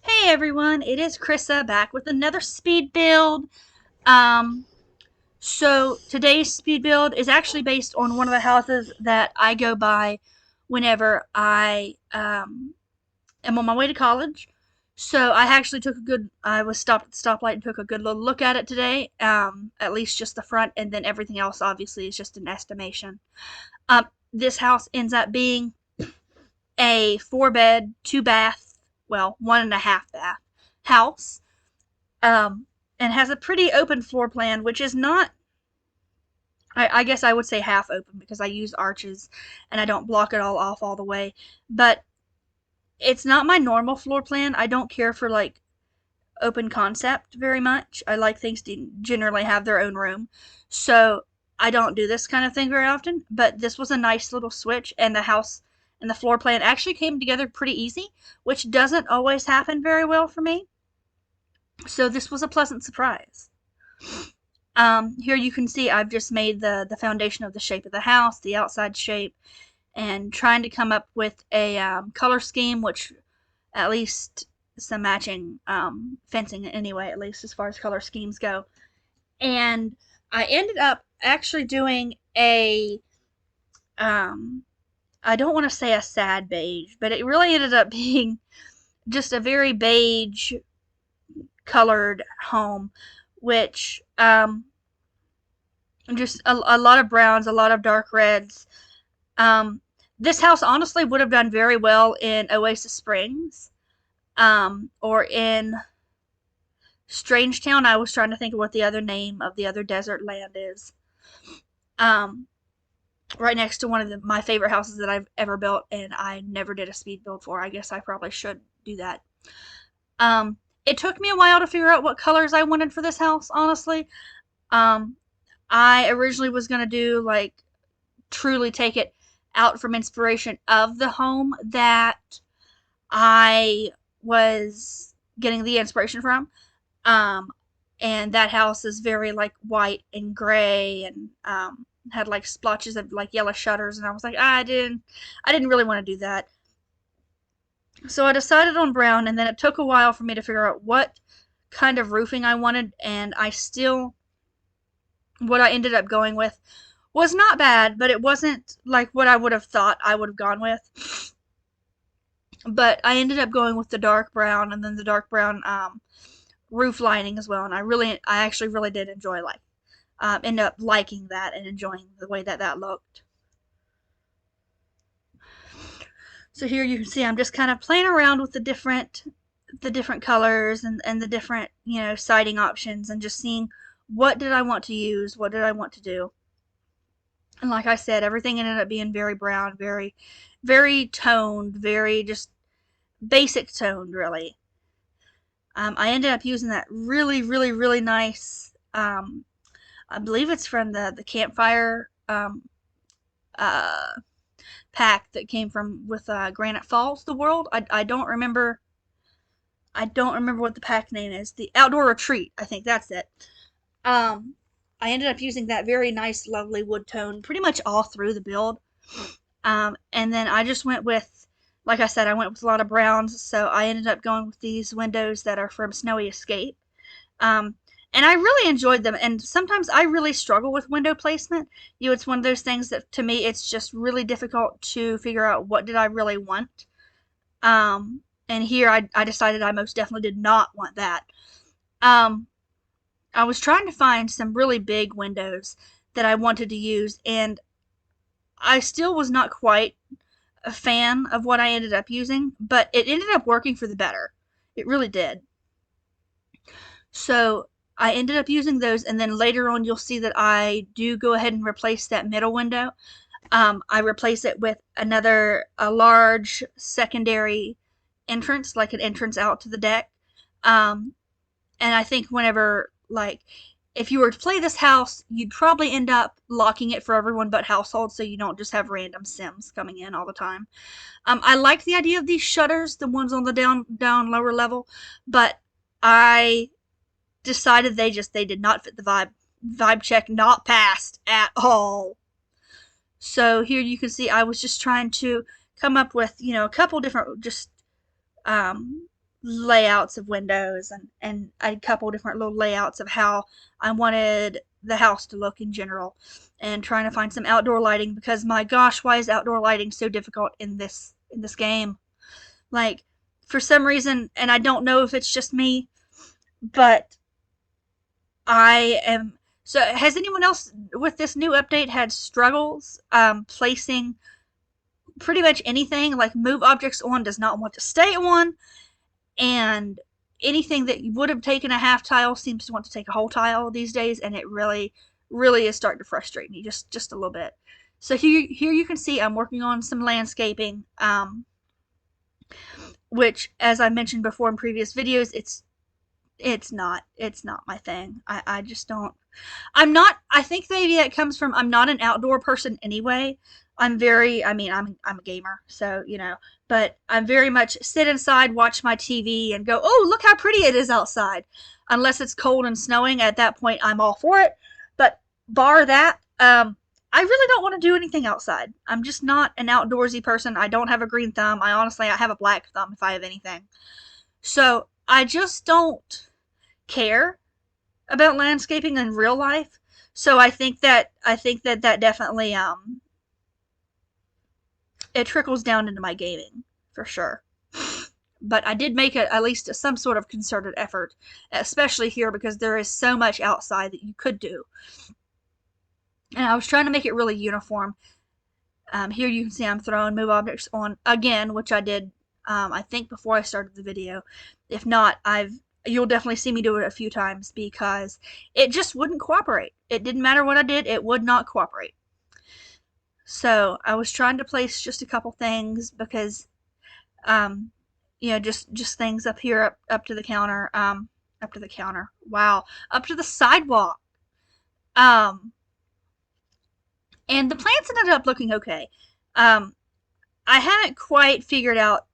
Hey everyone, it is Krissa back with another speed build. Um, so today's speed build is actually based on one of the houses that I go by whenever I am on my way to college. So I was stopped at the stoplight and took a good little look at it today. At least just the front, and then everything else obviously is just an estimation. This house ends up being a 4 bed, 2 bath, well, 1.5 bath house, um, and has a pretty open floor plan, which is not. I guess I would say half open because I use arches and I don't block it all off all the way. But it's not my normal floor plan. I don't care for like open concept very much. I like things to generally have their own room. So I don't do this kind of thing very often. But this was a nice little switch, and the house and the floor plan actually came together pretty easy, which doesn't always happen very well for me. So this was a pleasant surprise. Here you can see I've just made the foundation of the shape of the house, the outside shape, and trying to come up with a color scheme, which at least some matching fencing anyway, at least as far as color schemes go. And I ended up actually doing a, um, I don't want to say a sad beige, but it really ended up being just a very beige colored home, which just a lot of browns, a lot of dark reds. Um, this house honestly would have done very well in Oasis Springs, or in Strangetown. I was trying to think of what the other name of the other desert land is. Um, right next to one of my favorite houses that I've ever built, and I never did a speed build for. I guess I probably should do that. Um, it took me a while to figure out what colors I wanted for this house, honestly. Um, I originally was gonna do like truly take it out from inspiration of the home that I was getting the inspiration from. Um, and that house is very like white and gray, and had like splotches of like yellow shutters, and I was like, I didn't really want to do that. So I decided on brown, and then it took a while for me to figure out what kind of roofing I wanted, and what I ended up going with was not bad, but it wasn't like what I would have thought I would have gone with. But I ended up going with the dark brown, and then the dark brown roof lining as well. And I actually really did enjoy end up liking that and enjoying the way that that looked. So here you can see I'm just kind of playing around with the different colors and the different siding options, and just seeing what did I want to use, what did I want to do. And like I said, everything ended up being very brown, very, very toned, very just basic toned, really. I ended up using that really, really, really nice. I believe it's from the campfire uh, pack that came from with Granite Falls, the world. I don't remember. I don't remember what the pack name is. The Outdoor Retreat, I think that's it. Um, I ended up using that very nice, lovely wood tone pretty much all through the build. And then I just went with, like I said, I went with a lot of browns, so I ended up going with these windows that are from Snowy Escape. Um, and I really enjoyed them. And sometimes I really struggle with window placement. It's one of those things that to me it's just really difficult to figure out what did I really want. And here I decided I most definitely did not want that. Um, I was trying to find some really big windows that I wanted to use, and I still was not quite a fan of what I ended up using, but it ended up working for the better. It really did. So I ended up using those, and then later on you'll see that I do go ahead and replace that middle window. I replace it with a large secondary entrance, like an entrance out to the deck. Um, and I think whenever, like, if you were to play this house, you'd probably end up locking it for everyone but household, so you don't just have random Sims coming in all the time. I like the idea of these shutters, the ones on the down lower level, but I decided they did not fit the vibe check, not passed at all. So here you can see I was just trying to come up with a couple different just um, layouts of windows and a couple different little layouts of how I wanted the house to look in general, and trying to find some outdoor lighting, because my gosh, why is outdoor lighting so difficult in this game? Like, for some reason, and I don't know if it's just me, but I am. So, has anyone else with this new update had struggles placing pretty much anything? Like, move objects on does not want to stay on, and anything that would have taken a half tile seems to want to take a whole tile these days, and it really, really is starting to frustrate me just a little bit. So here you can see I'm working on some landscaping, which, as I mentioned before in previous videos, it's not my thing. I just don't. I'm not. I think maybe that comes from I'm not an outdoor person anyway. I'm very. I mean, I'm a gamer, so you know. But I'm very much sit inside, watch my TV, and go, oh, look how pretty it is outside. Unless it's cold and snowing, at that point I'm all for it. But bar that, I really don't want to do anything outside. I'm just not an outdoorsy person. I don't have a green thumb. I have a black thumb if I have anything. So I just don't care about landscaping in real life. So I think that that definitely it trickles down into my gaming for sure. But I did make it at least some sort of concerted effort, especially here because there is so much outside that you could do. And I was trying to make it really uniform. Here you can see I'm throwing move objects on again, which I did I think before I started the video. If not, you'll definitely see me do it a few times because it just wouldn't cooperate. It didn't matter what I did, it would not cooperate. So I was trying to place just a couple things because, you know, just things up here, up to the counter, wow, up to the sidewalk. And the plants ended up looking okay. I haven't quite figured out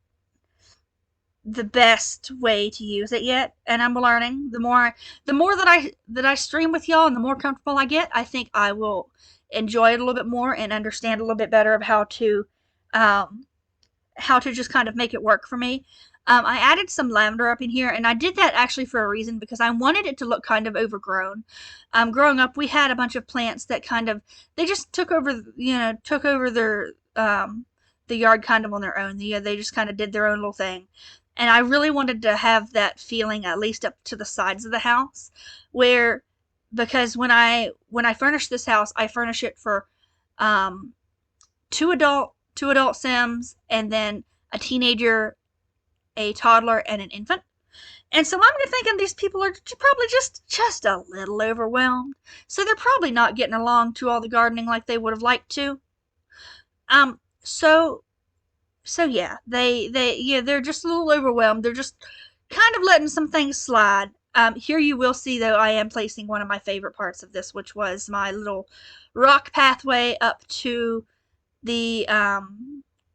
the best way to use it yet, and I'm learning. The more that I stream with y'all and the more comfortable I get, I think I will enjoy it a little bit more and understand a little bit better of how to just kind of make it work for me. I added some lavender up in here, and I did that actually for a reason, because I wanted it to look kind of overgrown. Growing up, we had a bunch of plants that they just took over their the yard kind of on their own. They just kind of did their own little thing. And I really wanted to have that feeling at least up to the sides of the house, because when I furnish this house, I furnish it for two adult Sims, and then a teenager, a toddler, and an infant. And so I'm thinking these people are probably just a little overwhelmed. So they're probably not getting along to all the gardening like they would have liked to. So yeah, they're just a little overwhelmed. They're just kind of letting some things slide. Here you will see, though, I am placing one of my favorite parts of this, which was my little rock pathway up to the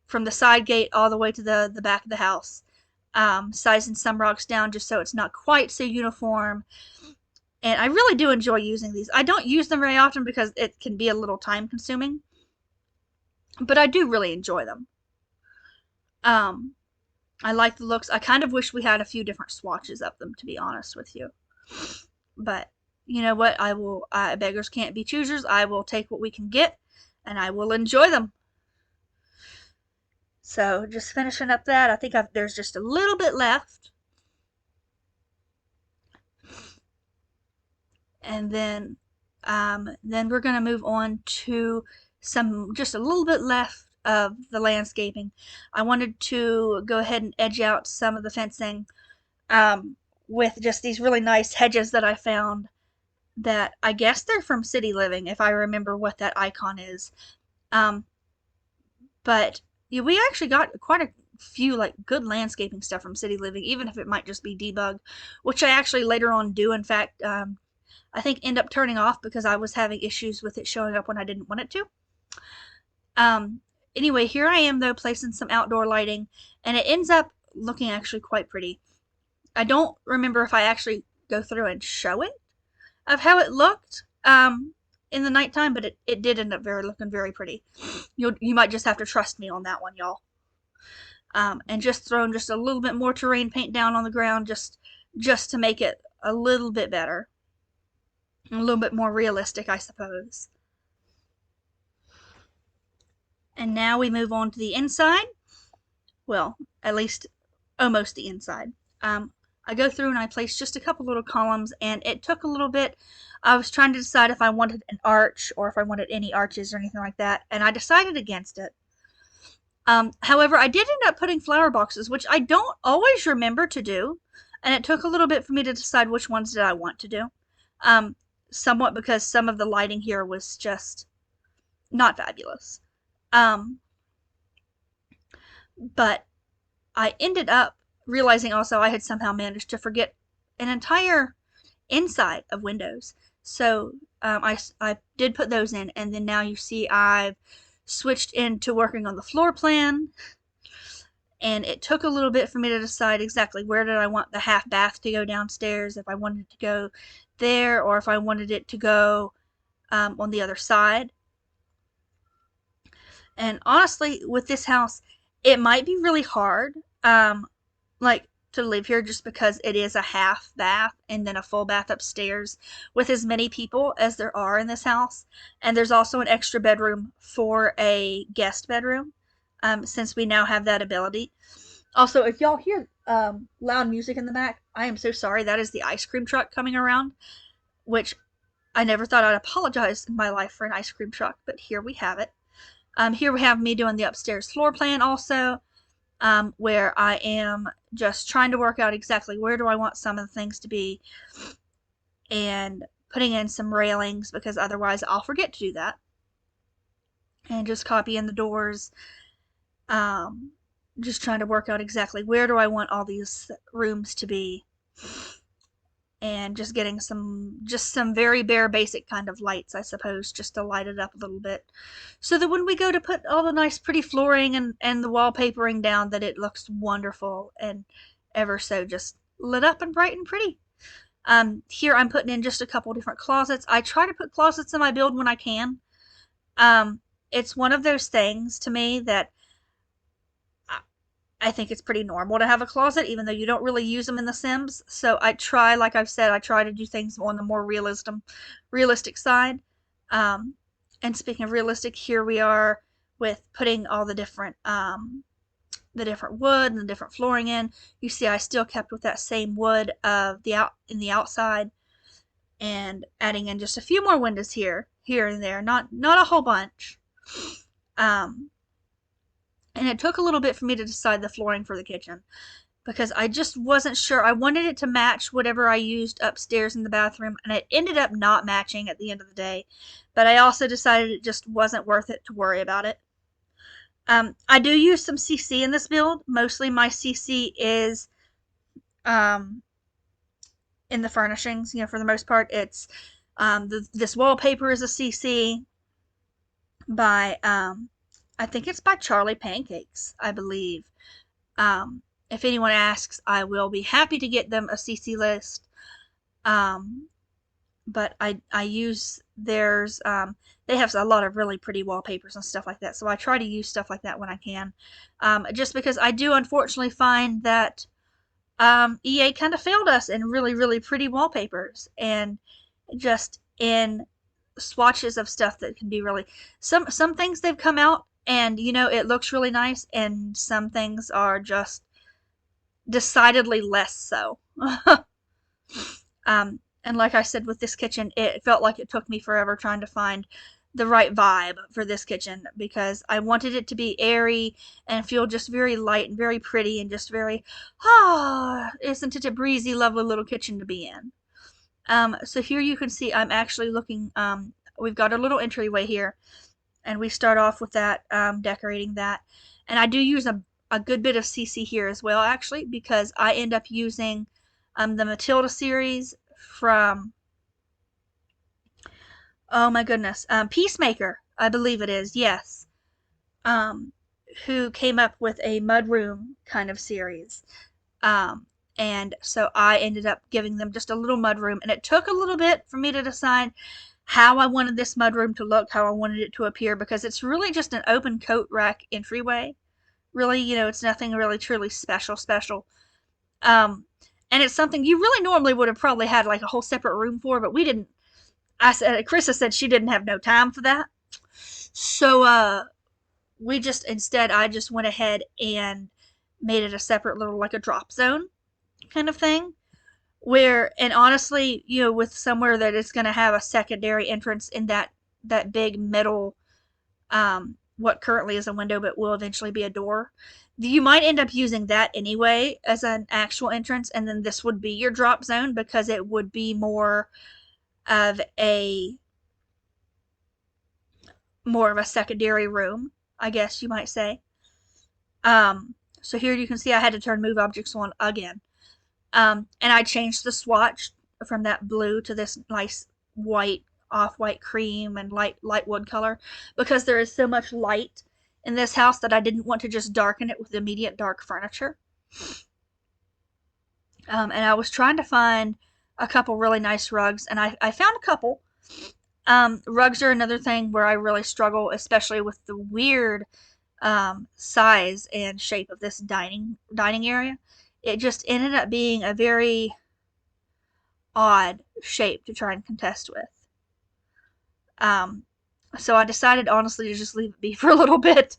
from the side gate all the way to the back of the house. Sizing some rocks down just so it's not quite so uniform. And I really do enjoy using these. I don't use them very often because it can be a little time consuming, but I do really enjoy them. I like the looks. I kind of wish we had a few different swatches of them, to be honest with you. But you know what? Beggars can't be choosers. I will take what we can get, and I will enjoy them. So just finishing up that. I think there's just a little bit left. And then we're going to move on to just a little bit left of the landscaping. I wanted to go ahead and edge out some of the fencing with just these really nice hedges that I found, that I guess they're from City Living, if I remember what that icon is. But yeah, we actually got quite a few good landscaping stuff from City Living, even if it might just be debug, which I actually later on do, in fact, I think end up turning off because I was having issues with it showing up when I didn't want it to. Anyway, here I am, though, placing some outdoor lighting, and it ends up looking actually quite pretty. I don't remember if I actually go through and show it of how it looked in the nighttime, but it did end up looking very pretty. You might just have to trust me on that one, y'all. and just thrown just a little bit more terrain paint down on the ground just to make it a little bit better, a little bit more realistic, I suppose. And now we move on to the inside. Well, at least almost the inside. I go through and I place just a couple little columns, and it took a little bit. I was trying to decide if I wanted an arch or if I wanted any arches or anything like that, and I decided against it. However, I did end up putting flower boxes, which I don't always remember to do, and it took a little bit for me to decide which ones did I want to do. Somewhat because some of the lighting here was just not fabulous. But I ended up realizing also I had somehow managed to forget an entire inside of windows. So I did put those in, and then now you see I've switched into working on the floor plan, and it took a little bit for me to decide exactly where did I want the half bath to go downstairs, if I wanted it to go there or if I wanted it to go on the other side. And honestly, with this house, it might be really hard, like, to live here just because it is a half bath and then a full bath upstairs with as many people as there are in this house. And there's also an extra bedroom for a guest bedroom, since we now have that ability. Also, if y'all hear loud music in the back, I am so sorry. That is the ice cream truck coming around, which I never thought I'd apologize in my life for an ice cream truck, but here we have it. Here we have me doing the upstairs floor plan also, where I am just trying to work out exactly where do I want some of the things to be and putting in some railings because otherwise I'll forget to do that. And just copy in the doors, just trying to work out exactly where do I want all these rooms to be. And just getting some very bare basic kind of lights, I suppose, just to light it up a little bit. So that when we go to put all the nice pretty flooring and the wallpapering down, that it looks wonderful and ever so just lit up and bright and pretty. Here I'm putting in just a couple different closets. I try to put closets in my build when I can. It's one of those things to me that I think it's pretty normal to have a closet, even though you don't really use them in The Sims. So I try, like I've said, I try to do things on the more realistic side. And speaking of realistic, here we are with putting all the different wood and the different flooring in. You see, I still kept with that same wood of in the outside, and adding in just a few more windows here and there, not a whole bunch. And it took a little bit for me to decide the flooring for the kitchen because I just wasn't sure. I wanted it to match whatever I used upstairs in the bathroom, and it ended up not matching at the end of the day. But I also decided it just wasn't worth it to worry about it. I do use some CC in this build. Mostly my CC is in the furnishings. For the most part, it's this wallpaper is a CC by I think it's by Charlie Pancakes, I believe. If anyone asks, I will be happy to get them a CC list. But I use theirs. They have a lot of really pretty wallpapers and stuff like that, so I try to use stuff like that when I can. Just because I do unfortunately find that EA kind of failed us in really, really pretty wallpapers, and just in swatches of stuff that can be really some things they've come out and it looks really nice, and some things are just decidedly less so. And like I said with this kitchen, it felt like it took me forever trying to find the right vibe for this kitchen because I wanted it to be airy and feel just very light and very pretty and just very, isn't it a breezy, lovely little kitchen to be in. So here you can see I'm actually looking, we've got a little entryway here, and we start off with that, decorating that. And I do use a good bit of CC here as well, actually, because I end up using the Matilda series from, oh my goodness, Peacemaker, I believe it is, yes, who came up with a mudroom kind of series. And so I ended up giving them just a little mudroom, and it took a little bit for me to decide how I wanted this mudroom to look, how I wanted it to appear, because it's really just an open coat rack entryway Really, it's nothing really truly special. Um, and it's something you really normally would have probably had like a whole separate room for, but we didn't. Krista said she didn't have no time for that. So, we just, instead, I just went ahead and made it a separate little, like a drop zone kind of thing. And honestly, with somewhere that it's going to have a secondary entrance in that big middle, what currently is a window but will eventually be a door, you might end up using that anyway as an actual entrance, and then this would be your drop zone because it would be more of a secondary room, I guess you might say. So here you can see I had to turn move objects on again. And I changed the swatch from that blue to this nice white, off-white cream and light wood color because there is so much light in this house that I didn't want to just darken it with immediate dark furniture. And I was trying to find a couple really nice rugs, and I found a couple. Rugs are another thing where I really struggle, especially with the weird size and shape of this dining area. It just ended up being a very odd shape to try and contest with. So I decided honestly to just leave it be for a little bit,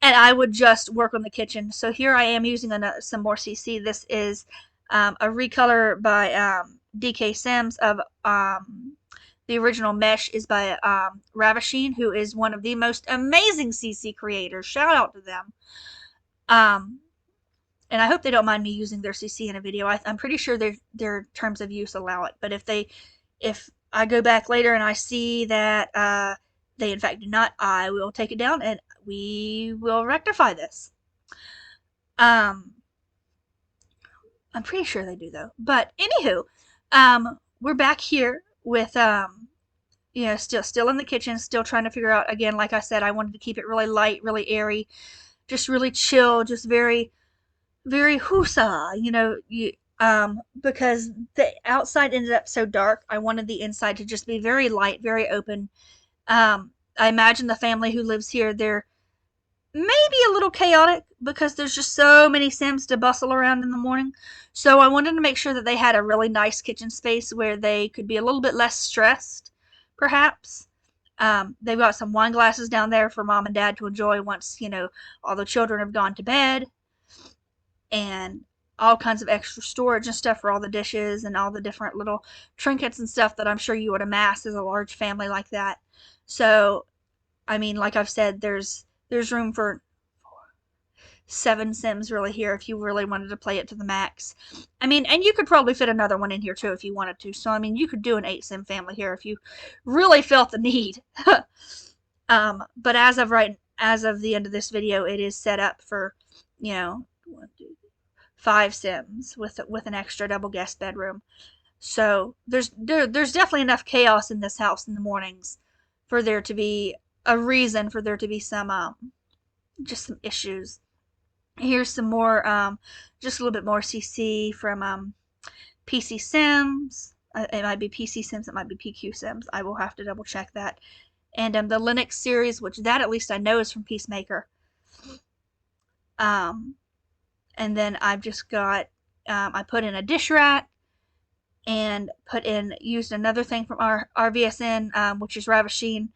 and I would just work on the kitchen. So here I am using some more CC. This is a recolor by DK Sims of the original Mesh is by Ravasheen, who is one of the most amazing CC creators. Shout out to them. And I hope they don't mind me using their CC in a video. I'm pretty sure their terms of use allow it. But if I go back later and I see that they in fact do not, I will take it down and we will rectify this. I'm pretty sure they do though. But anywho, we're back here with still in the kitchen, still trying to figure out, again, like I said, I wanted to keep it really light, really airy, just really chill, just very, very whoosa, because the outside ended up so dark. I wanted the inside to just be very light, very open. I imagine the family who lives here, they're maybe a little chaotic because there's just so many Sims to bustle around in the morning. So I wanted to make sure that they had a really nice kitchen space where they could be a little bit less stressed, perhaps. They've got some wine glasses down there for mom and dad to enjoy once, all the children have gone to bed. And all kinds of extra storage and stuff for all the dishes and all the different little trinkets and stuff that I'm sure you would amass as a large family like that. So, I mean, like I've said, there's room for 7 Sims really here if you really wanted to play it to the max. I mean, and you could probably fit another one in here too if you wanted to. So, I mean, you could do an 8 Sim family here if you really felt the need. But as of the end of this video, it is set up for, 5 Sims with an extra double guest bedroom. So there's definitely enough chaos in this house in the mornings for there to be a reason for there to be some just some issues. Here's some more just a little bit more CC from PC Sims. It might be PC Sims, it might be PQ Sims. I will have to double check that. And the Linux series, which that at least I know is from Peacemaker. And then I've just got, I put in a dish rack and used another thing from our RVSN, which is Ravasheen,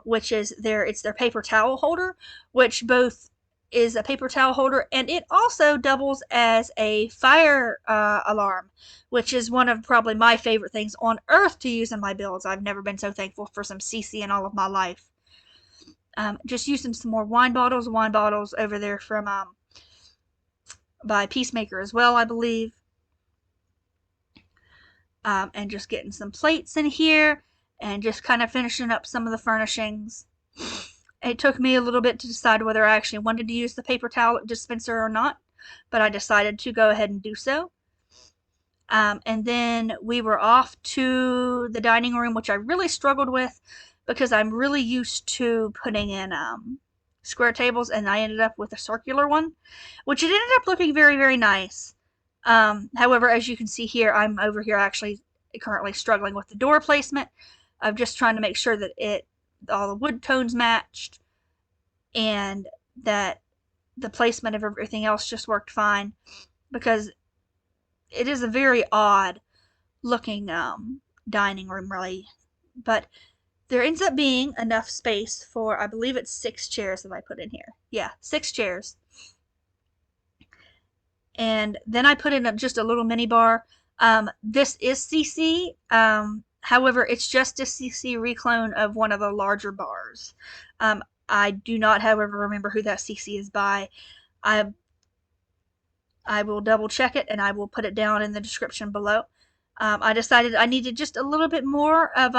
which is it's their paper towel holder, which both is a paper towel holder and it also doubles as a fire alarm, which is one of probably my favorite things on earth to use in my builds. I've never been so thankful for some CC in all of my life. Just using some more wine bottles over there from by Peacemaker as well, I believe. And just getting some plates in here and just kind of finishing up some of the furnishings. It took me a little bit to decide whether I actually wanted to use the paper towel dispenser or not, but I decided to go ahead and do so. And then we were off to the dining room, which I really struggled with because I'm really used to putting in square tables, and I ended up with a circular one, which it ended up looking very, very nice. However, as you can see here, I'm over here actually currently struggling with the door placement of just trying to make sure that all the wood tones matched and that the placement of everything else just worked fine, because it is a very odd looking dining room, really. But there ends up being enough space for, I believe it's 6 chairs that I put in here. Yeah, 6 chairs. And then I put in just a little mini bar. This is CC. However, it's just a CC reclone of one of the larger bars. I do not, however, remember who that CC is by. I will double check it, and I will put it down in the description below. I decided I needed just a little bit more of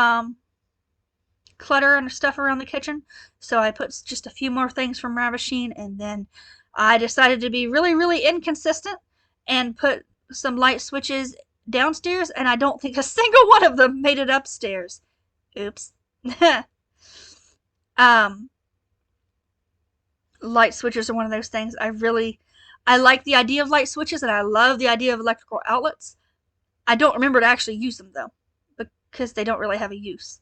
clutter and stuff around the kitchen, so I put just a few more things from Ravishing, and then I decided to be really, really inconsistent and put some light switches downstairs, and I don't think a single one of them made it upstairs. Oops. Light switches are one of those things I like the idea of light switches, and I love the idea of electrical outlets. I don't remember to actually use them, though, because they don't really have a use.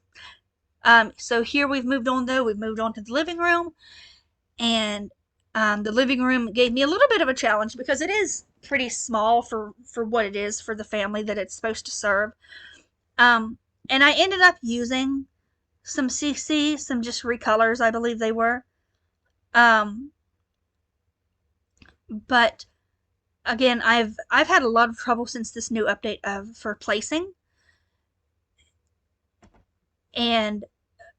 So here we've moved on, though. We've moved on to the living room, and the living room gave me a little bit of a challenge because it is pretty small for what it is for the family that it's supposed to serve. And I ended up using some CC, some just recolors, I believe they were. But again, I've had a lot of trouble since this new update for placing. And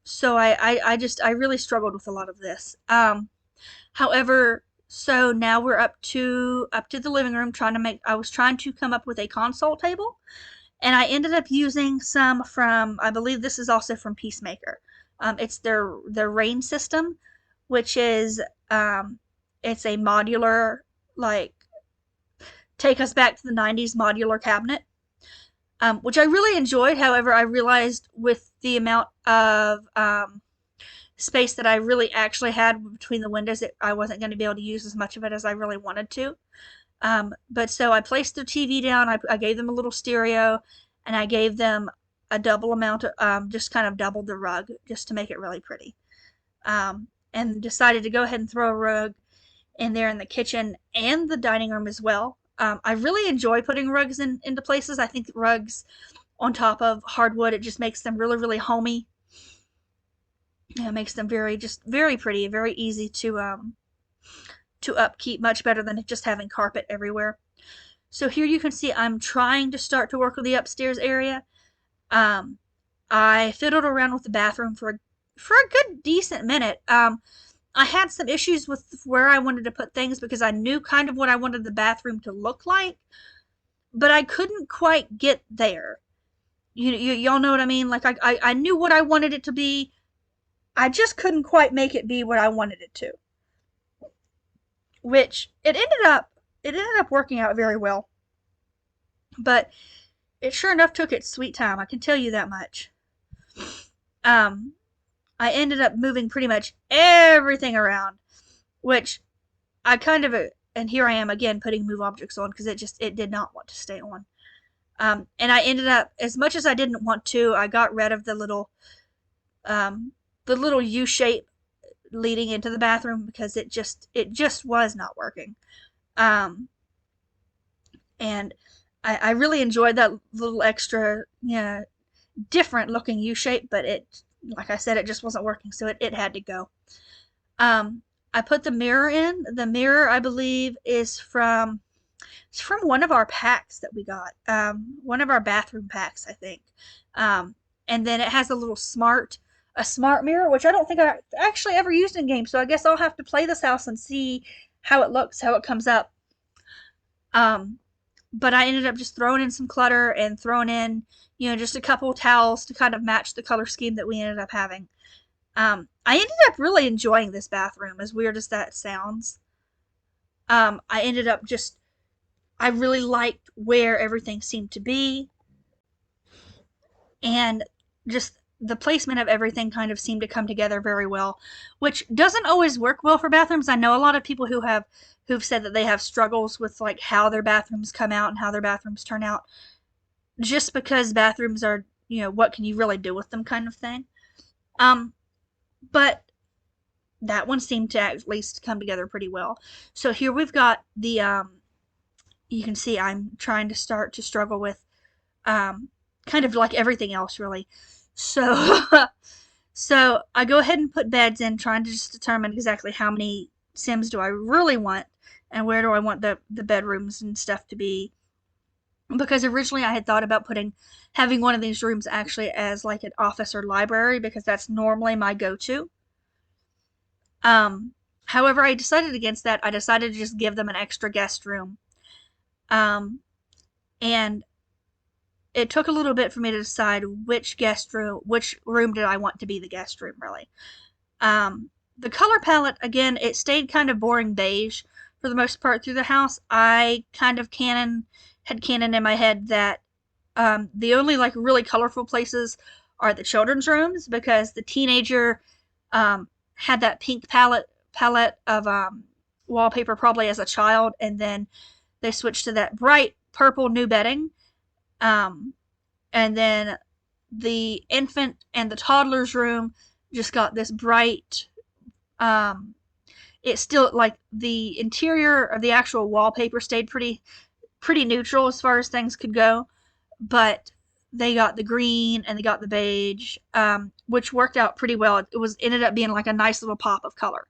so I really struggled with a lot of this. However, so now we're up to the living room I was trying to come up with a console table, and I ended up using some from, I believe this is also from Peacemaker. It's their Rain system, which is it's a modular, like, take us back to the 90s modular cabinet. Which I really enjoyed. However, I realized with the amount of space that I really actually had between the windows that I wasn't going to be able to use as much of it as I really wanted to. But so I placed the TV down, I gave them a little stereo, and I gave them a double amount of, just kind of doubled the rug just to make it really pretty. And decided to go ahead and throw a rug in there in the kitchen and the dining room as well. I really enjoy putting rugs into places. I think rugs on top of hardwood, it just makes them really, really homey. It makes them just very pretty, very easy to upkeep, much better than just having carpet everywhere. So here you can see I'm trying to start to work with the upstairs area. I fiddled around with the bathroom for a good decent minute. I had some issues with where I wanted to put things because I knew kind of what I wanted the bathroom to look like, but I couldn't quite get there. Y'all know what I mean? Like, I knew what I wanted it to be. I just couldn't quite make it be what I wanted it to. Which it ended up working out very well. But it sure enough took its sweet time, I can tell you that much. I ended up moving pretty much everything around, which I kind of, and here I am again putting move objects on because it did not want to stay on. And I ended up, as much as I didn't want to, I got rid of the little U shape leading into the bathroom because it just was not working. And I really enjoyed that little extra, different looking U shape, but like I said, it just wasn't working, so it had to go. I put the mirror in. The mirror, I believe, is from one of our packs that we got. One of our bathroom packs, I think. And then it has a little smart mirror, which I don't think I actually ever used in game, so I guess I'll have to play this house and see how it looks, how it comes up. But I ended up just throwing in some clutter and throwing in, just a couple of towels to kind of match the color scheme that we ended up having. I ended up really enjoying this bathroom, as weird as that sounds. I ended up I really liked where everything seemed to be. And just the placement of everything kind of seemed to come together very well, which doesn't always work well for bathrooms. I know a lot of people who've said that they have struggles with like how their bathrooms come out and how their bathrooms turn out, just because bathrooms are, what can you really do with them kind of thing. But that one seemed to at least come together pretty well. So here we've got the you can see I'm trying to start to struggle with kind of like everything else really. So so I go ahead and put beds in, trying to just determine exactly how many Sims do I really want and where do I want the bedrooms and stuff to be. Because originally I had thought about having one of these rooms actually as like an office or library, because that's normally my go-to. However, I decided against that. I decided to just give them an extra guest room. And it took a little bit for me to decide which room did I want to be the guest room, really. The color palette, again, it stayed kind of boring beige for the most part through the house. I kind of had canon in my head that the only like really colorful places are the children's rooms, because the teenager had that pink palette of wallpaper probably as a child, and then they switched to that bright purple new bedding. And then the infant and the toddler's room just got this bright, it's still like the interior of the actual wallpaper stayed pretty neutral as far as things could go, but they got the green and they got the beige, which worked out pretty well. It ended up being like a nice little pop of color.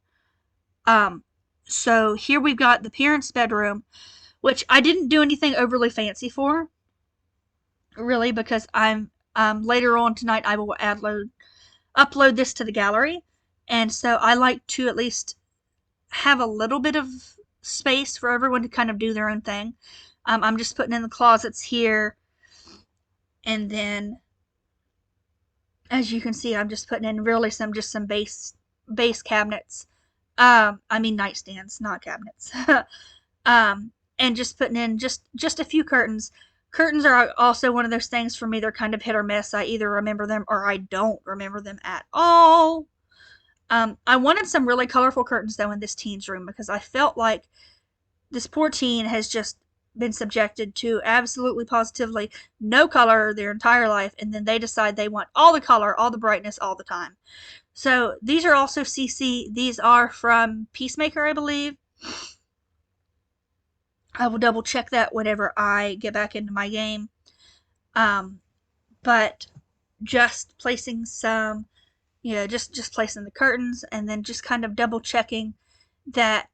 So here we've got the parents' bedroom, which I didn't do anything overly fancy for, really, because I'm later on tonight I will upload this to the gallery, and so I like to at least have a little bit of space for everyone to kind of do their own thing. I'm just putting in the closets here, and then as you can see, I'm just putting in really some base cabinets. I mean nightstands, not cabinets. And just putting in just a few curtains. Curtains are also one of those things for me. They're kind of hit or miss. I either remember them or I don't remember them at all. I wanted some really colorful curtains though in this teen's room, because I felt like this poor teen has just been subjected to absolutely positively no color their entire life, and then they decide they want all the color, all the brightness, all the time. So these are also CC. These are from Peacemaker, I believe. I will double check that whenever I get back into my game. But just placing some, just placing the curtains, and then just kind of double checking that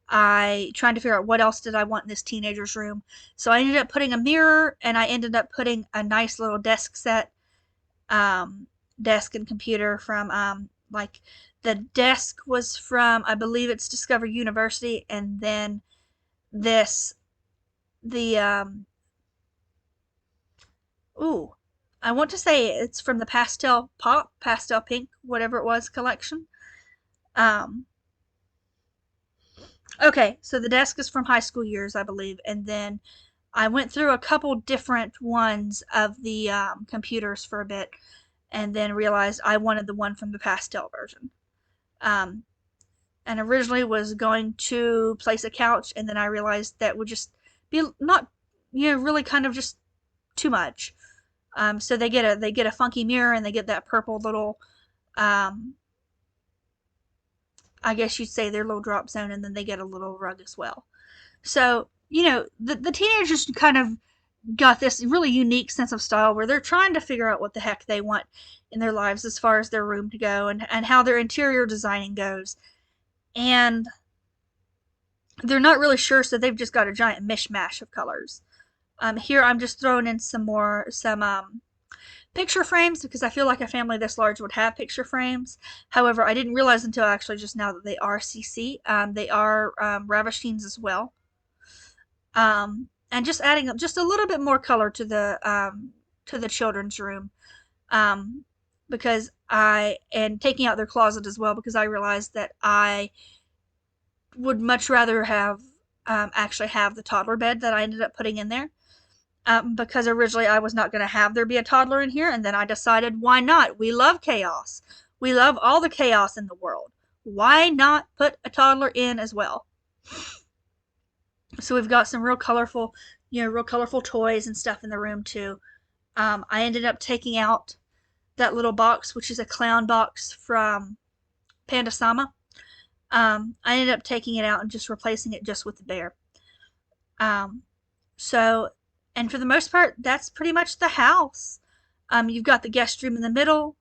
trying to figure out what else did I want in this teenager's room. So I ended up putting a mirror, and I ended up putting a nice little desk set, desk and computer from, like, the desk was from, I believe it's Discover University, and then I want to say it's from the Pastel Pink, whatever it was, collection. Okay, so the desk is from high school years, I believe, and then I went through a couple different ones of the computers for a bit, and then realized I wanted the one from the pastel version. And originally was going to place a couch, and then I realized that would just be not, really kind of just too much. So they get a funky mirror, and they get that purple little, I guess you'd say their little drop zone, and then they get a little rug as well. So, the teenagers kind of got this really unique sense of style where they're trying to figure out what the heck they want in their lives as far as their room to go, and how their interior designing goes. And they're not really sure, so they've just got a giant mishmash of colors. Here I'm just throwing in some picture frames, because I feel like a family this large would have picture frames. However, I didn't realize until actually just now that they are CC. They are Ravasheen's as well. And just adding just a little bit more color to the children's room, because and taking out their closet as well, because I realized that I would much rather have actually have the toddler bed that I ended up putting in there, because originally I was not going to have there be a toddler in here, and then I decided, why not? We love chaos. We love all the chaos in the world. Why not put a toddler in as well? So we've got some real colorful toys and stuff in the room too. I ended up taking out that little box, which is a clown box from Pandasama. I ended up taking it out and just replacing it just with the bear. So, and for the most part, that's pretty much the house. You've got the guest room in the middle,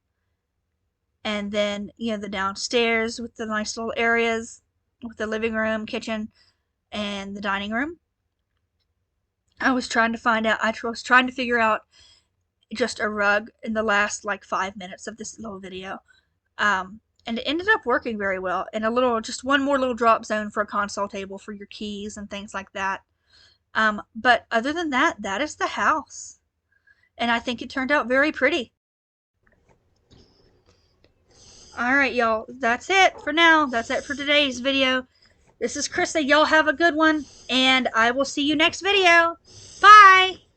and then, you know, the downstairs with the nice little areas with the living room, kitchen, and the dining room. I was trying to figure out just a rug in the last like 5 minutes of this little video. And it ended up working very well. And just one more little drop zone for a console table for your keys and things like that. But other than that, that is the house. And I think it turned out very pretty. Alright, y'all. That's it for now. That's it for today's video. This is Krista. Y'all have a good one. And I will see you next video. Bye!